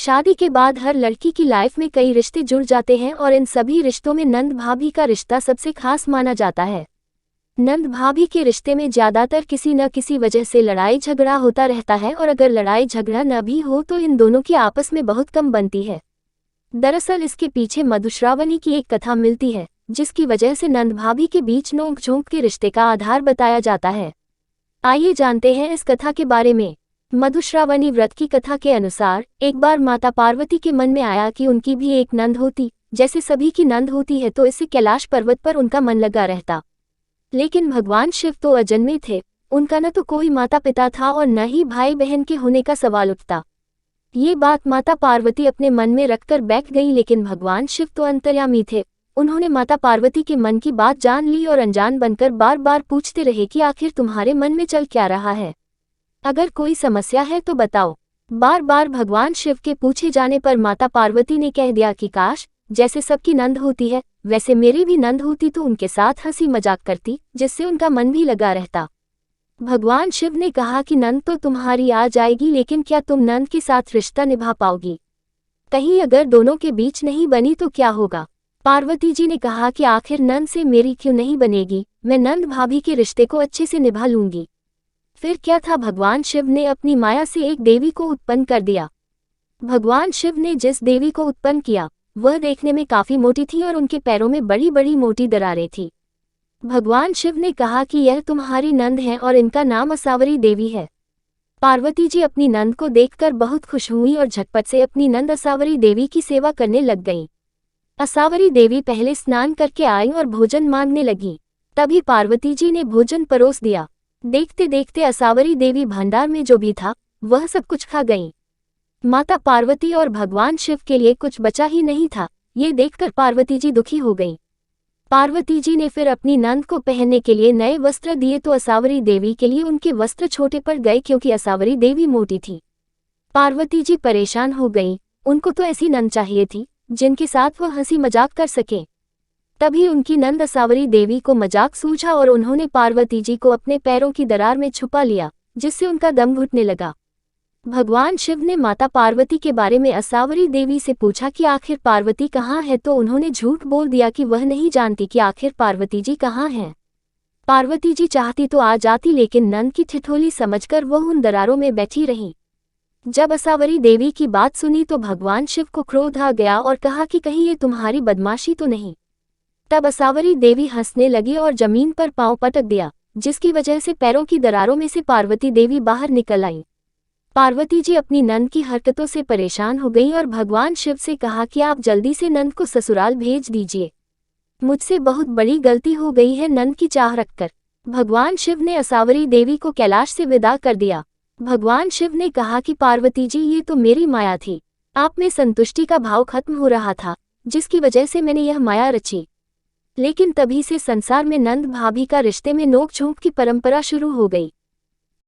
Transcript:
शादी के बाद हर लड़की की लाइफ में कई रिश्ते जुड़ जाते हैं और इन सभी रिश्तों में नंद भाभी का रिश्ता सबसे खास माना जाता है। नंद भाभी के रिश्ते में ज्यादातर किसी न किसी वजह से लड़ाई झगड़ा होता रहता है और अगर लड़ाई झगड़ा न भी हो तो इन दोनों की आपस में बहुत कम बनती है। दरअसल इसके पीछे मधुश्रावणी की एक कथा मिलती है जिसकी वजह से नंद भाभी के बीच नोक-झोंक के रिश्ते का आधार बताया जाता है। आइए जानते हैं इस कथा के बारे में। मधुश्रावणी व्रत की कथा के अनुसार एक बार माता पार्वती के मन में आया कि उनकी भी एक नंद होती, जैसे सभी की नंद होती है तो इससे कैलाश पर्वत पर उनका मन लगा रहता। लेकिन भगवान शिव तो अजन्मे थे, उनका न तो कोई माता पिता था और न ही भाई बहन के होने का सवाल उठता। ये बात माता पार्वती अपने मन में रखकर बैठ गई, लेकिन भगवान शिव तो अंतर्यामी थे। उन्होंने माता पार्वती के मन की बात जान ली और अनजान बनकर बार बार पूछते रहे कि आखिर तुम्हारे मन में चल क्या रहा है, अगर कोई समस्या है तो बताओ। बार बार भगवान शिव के पूछे जाने पर माता पार्वती ने कह दिया कि काश जैसे सबकी नंद होती है वैसे मेरी भी नंद होती तो उनके साथ हंसी मजाक करती, जिससे उनका मन भी लगा रहता। भगवान शिव ने कहा कि नंद तो तुम्हारी आ जाएगी, लेकिन क्या तुम नंद के साथ रिश्ता निभा पाओगी? कहीं अगर दोनों के बीच नहीं बनी तो क्या होगा? पार्वती जी ने कहा कि आखिर नंद से मेरी क्यों नहीं बनेगी, मैं नंद भाभी के रिश्ते को अच्छे से निभा लूंगी। फिर क्या था, भगवान शिव ने अपनी माया से एक देवी को उत्पन्न कर दिया। भगवान शिव ने जिस देवी को उत्पन्न किया वह देखने में काफी मोटी थी और उनके पैरों में बड़ी बड़ी मोटी दरारें थी। भगवान शिव ने कहा कि यह तुम्हारी नंद है और इनका नाम असावरी देवी है। पार्वती जी अपनी नंद को देखकर बहुत खुश हुई और झटपट से अपनी नंद असावरी देवी की सेवा करने लग गईं। असावरी देवी पहले स्नान करके आई और भोजन मांगने लगी। तभी पार्वती जी ने भोजन परोस दिया। देखते देखते असावरी देवी भंडार में जो भी था वह सब कुछ खा गईं। माता पार्वती और भगवान शिव के लिए कुछ बचा ही नहीं था। ये देखकर पार्वती जी दुखी हो गईं। पार्वती जी ने फिर अपनी नंद को पहनने के लिए नए वस्त्र दिए तो असावरी देवी के लिए उनके वस्त्र छोटे पड़ गए क्योंकि असावरी देवी मोटी थी। पार्वती जी परेशान हो गईं। उनको तो ऐसी नंद चाहिए थी जिनके साथ वह हंसी मजाक कर सके। तभी उनकी नंद असावरी देवी को मजाक सूझा और उन्होंने पार्वती जी को अपने पैरों की दरार में छुपा लिया, जिससे उनका दम घुटने लगा। भगवान शिव ने माता पार्वती के बारे में असावरी देवी से पूछा कि आखिर पार्वती कहाँ है, तो उन्होंने झूठ बोल दिया कि वह नहीं जानती कि आखिर पार्वती जी कहाँ हैं। पार्वती जी चाहती तो आ जाती, लेकिन नंद की ठिठोली समझकर वह उन दरारों में बैठी रही। जब असावरी देवी की बात सुनी तो भगवान शिव को क्रोध आ गया और कहा कि कहीं ये तुम्हारी बदमाशी तो नहीं। तब असावरी देवी हंसने लगी और जमीन पर पांव पटक दिया, जिसकी वजह से पैरों की दरारों में से पार्वती देवी बाहर निकल आई। पार्वती जी अपनी नंद की हरकतों से परेशान हो गईं और भगवान शिव से कहा कि आप जल्दी से नंद को ससुराल भेज दीजिए, मुझसे बहुत बड़ी गलती हो गई है। नंद की चाह रखकर भगवान शिव ने असावरी देवी को कैलाश से विदा कर दिया। भगवान शिव ने कहा कि पार्वती जी ये तो मेरी माया थी, आप में संतुष्टि का भाव खत्म हो रहा था जिसकी वजह से मैंने यह माया रची। लेकिन तभी से संसार में नंद भाभी का रिश्ते में नोक-झोंक की परंपरा शुरू हो गई।